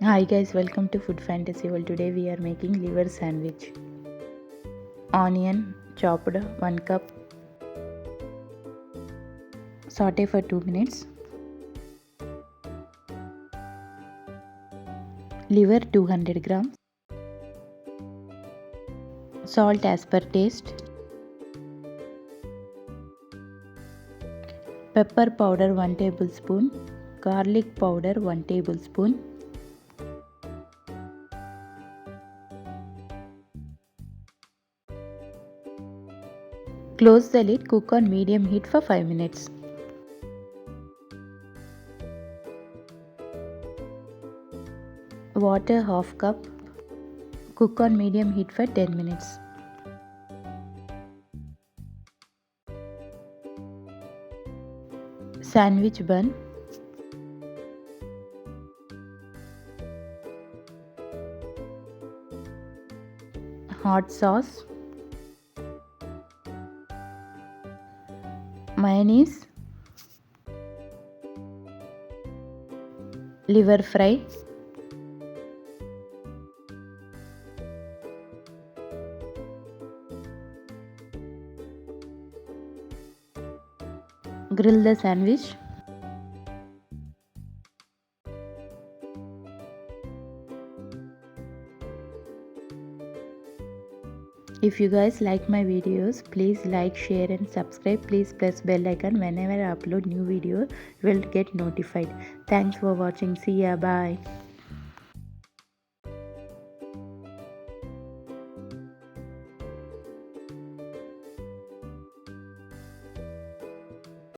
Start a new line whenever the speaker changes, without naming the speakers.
Hi guys, welcome to Food Fantasy World. Today we are making liver sandwich. Onion chopped 1 cup. Saute for 2 minutes. Liver 200 grams. Salt as per taste. Pepper powder 1 tablespoon. Garlic powder 1 tablespoon. Close the lid, cook on medium heat for 5 minutes. Water half cup. Cook on medium heat for 10 minutes. Sandwich bun. Hot sauce. Mayonnaise. Liver fry. Grill the sandwich. If you guys like my videos, please like, share and subscribe. Please press bell icon. Whenever I upload new video, you will get notified. Thanks for watching. See ya. Bye.